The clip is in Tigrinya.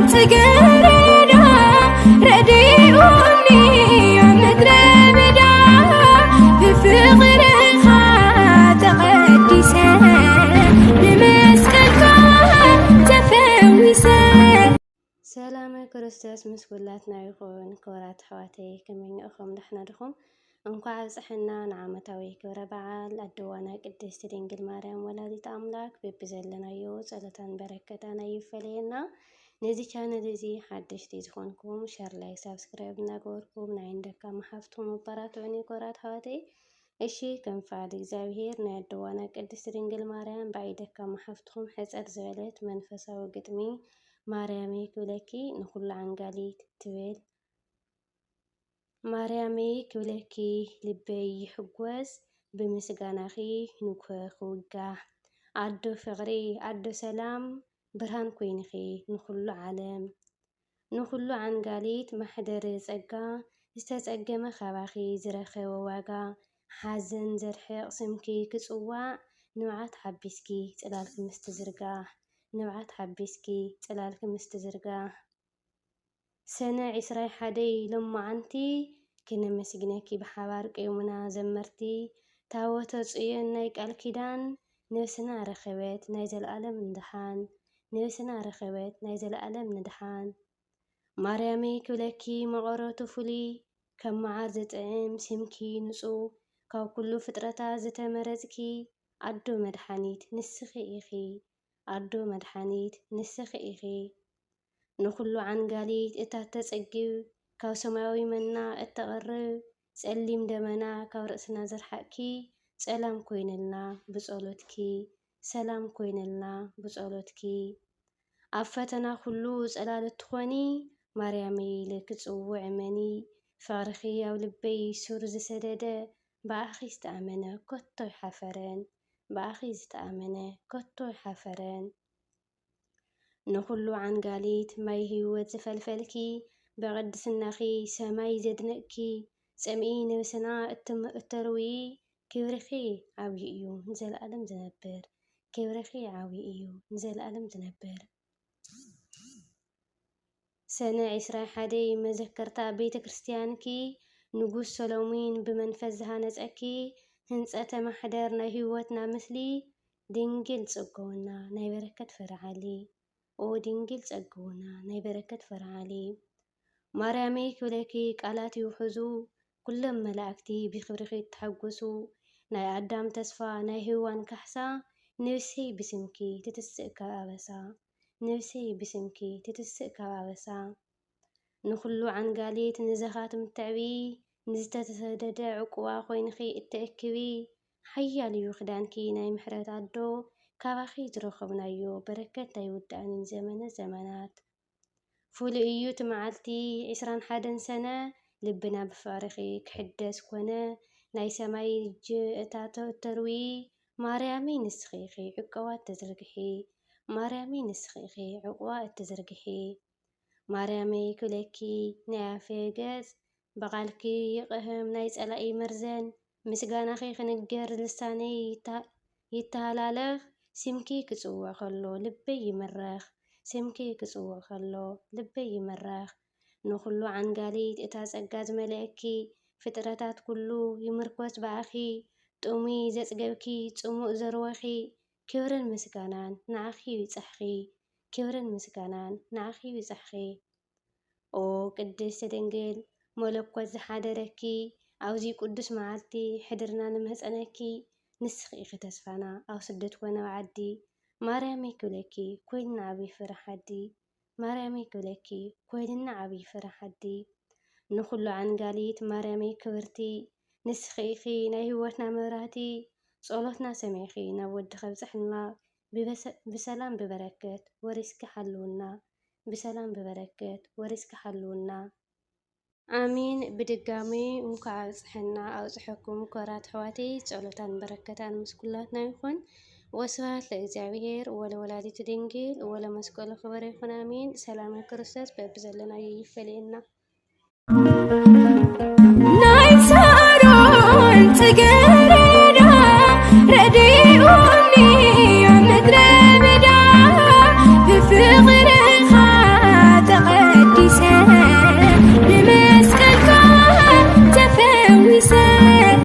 تقرنا رديئوني مدربدا بفقرها تقدسا بمسكتها تفوسا سلام كريستوس مسكولاتنا يكون كورات حواتي كمين أخم نحنا دخم እንኳዕ ጽሕና ንዓመታዊ ክብረ በዓል ኣድዋና ቅድስት ድንግል ማርያም ወላዲት ኣምላክ በብዘለናዮ ጸሎታን በረከታን ይፈለየና። ነዚ ቻናል እዚ ሓድሽቲ ዝኾንኩም ሸር ላይ ሰብስክራይብ እናገበርኩም ናይ እንደካ ማሓፍቶም መባራትዑን ኮራት ሓወተይ እሺ ከንፋል እግዚአብሔር ናይ ኣድዋና ቅድስት ድንግል ማርያም ባይደካ ማሓፍትኩም ሕጸር ዝበለት መንፈሳዊ ግጥሚ ማርያም ክብለኪ ንኹሉ ዓንጋሊት ትብል ማርያሜ ክብለኪ ልበይ ይሕጎስ ብምስጋናኺ ንኩኽ ውጋሕ ኣዶ ፍቕሪ ኣዶ ሰላም ብርሃን ኮይንኺ ንኹሉ ዓለም ንኹሉ ዓንጋሊት ማሕደር ጸጋ ዝተጸገመ ኸባኺ ዝረኸበ ዋጋ ሓዘን ዘርሕቕ ስምኪ ክጽዋዕ ንብዓት ሓቢስኪ ጽላልኪ ምስትዝርጋሕ ንብዓት ሓቢስኪ ጽላልኪ ምስትዝርጋሕ ሰነ 21 ሎማዓንቲ ክነመስግነኪ ብሓባር ቀይሙና ዘመርቲ ታቦተ ጽዮን ናይ ቃል ኪዳን ነብስና ረኸበት ናይ ዘለዓለም ንድሓን ነብስና ረኸበት ናይ ዘለዓለም ንድሓን ማርያሜ ክብለኪ መቐረቱ ፍሉይ ከም መዓር ዘጥዕም ስምኪ ንጹህ ካብ ኩሉ ፍጥረታት ዝተመረጽኪ ኣዶ መድሓኒት ንስኺ ኢኺ ኣዶ መድሓኒት ንስኺ ኢኺ ንኹሉ ዓንጋሊት እታ ተጸግብ ካብ ሰማያዊ መና እተቐርብ ጸሊም ደመና ካብ ርእስና ዘርሓቅኪ ሰላም ኮይነልና ብጸሎትኪ ሰላም ኮይነልና ብጸሎትኪ ኣብ ፈተና ኩሉ ጸላል እትኾኒ ማርያመይ ልክጽውዕ መኒ ፍቕርኺ ኣብ ልበይ ሱር ዝሰደደ ብኣኺ ዝተኣመነ ኮቶ ይሓፈረን ብኣኺ ዝተኣመነ ኮቶ ይሓፈረን ንኹሉ ዓንጋሊት ማይ ህይወት ዝፈልፈልኪ በቅድስናኺ ሰማይ ዘድነቅኪ ጸምኢ ነብስና እተርዊ ክብርኺ ዓብይ እዩ ንዘለዓለም ዝነብር ክብርኺ ዓብይ እዩ ንዘለዓለም ዝነብር ሰነ 21 መዘከርታ ቤተ ክርስቲያንኪ ንጉስ ሰሎሞን ብመንፈስ ዝሃነጸኪ ህንጸተ ማሕደር ናይ ህይወትና ምስሊ ድንግል ጽጎውና ናይ በረከት ፈርዓሊ ኦ ድንግል ጸጎውና ናይ በረከት ፈርዓሊ ማርያሜ ክብለኪ ቃላት ይውሕዙ ኩሎም መላእክቲ ብክብርኺ ተሐጎሱ ናይ ኣዳም ተስፋ ናይ ህዋን ካሕሳ ነብሰይ ብስምኪ ትትስእ ካብ ኣበሳ ነብሰይ ብስምኪ ትትስእ ካብ ኣበሳ ንኹሉ ዓንጋሊት ንዘኻት ምትዕቢ ንዝተሰደደ ዕቁባ ኮይንኺ እትእክቢ ሓያል እዩ ክዳንኪ ናይ ምሕረት ኣዶ ካባኺ ዝረኸብናዮ በረከት ናይ ውዳእንን ዘመነ ዘመናት ፍሉይ እዩ እቲ መዓልቲ 21 ሰነ ልብና ብፍቕርኺ ክሕደስ ኮነ ናይ ሰማይ እጅ እታ ተርዊ ማርያመይ ንስኺ ኢኺ ዕቁባት ተዘርግሒ ማርያመይ ንስኺ ኢኺ ዕቁባት ተዘርግሒ ማርያመይ ክብለኪ ናይ ኣፌ ገጽ በቓልኪ ይቕህም ናይ ጸላኢ መርዘን ምስጋናኺ ክንገር ልሳነይ ይተሃላለኽ ስምኪ ክጽውዕ ከሎ ልበይ ይመረኽ ስምኪ ክጽውዕ ከሎ ልበይ ይመረኽ ንኹሉ ዓንጋሊት እታ ጸጋ ዝመልአኪ ፍጥረታት ኩሉ ይምርኮስ በኣኺ ጥሙ ዘጽገብኪ ጽሙእ ዘርወኺ ክብርን ምስጋናን ንዓኺ ይብጽሕኺ ክብርን ምስጋናን ንዓኺ ይብጽሕኺ ኦ ቅድስት ድንግል መለኮት ዝሓደረኪ ኣብዚ ቅዱስ መዓልቲ ሕድርና ንምህፀነኪ ንስኺ ኢኺ ተስፋና ኣብ ስደት ኮነ ዓዲ ማርያመይ ክብለኪ ኮይንና ዓብይ ፍርሓዲ ማርያመይ ክብለኪ ኮይንና ዓብይ ፍርሓዲ ንኹሉ ዓንጋሊት ማርያመይ ክብርቲ ንስኺ ኢኺ ናይ ህይወትና መብራህቲ ጸሎትና ሰሚዕኺ ናብ ወዲ ኸብጽሕልና ብሰላም ብበረከት ወሪስኪ ሓልውና ብሰላም ብበረከት ወሪስኪ ሓልውና አሚን ብድጋሚ እንኳዕ ጽሕና ኣውጽሕኩም ኮራት ሕዋተይ ጸሎታን በረከታን ምስኩላትና ይኹን ወስብሐት ለእግዚአብሔር ወለወላዲቱ ድንግል ወለመስቀሉ ክብር ይኹን አሚን ሰላም ክርስቶስ በብዘለናዮ ይፈልየና ናይ ሳሮን ትገረ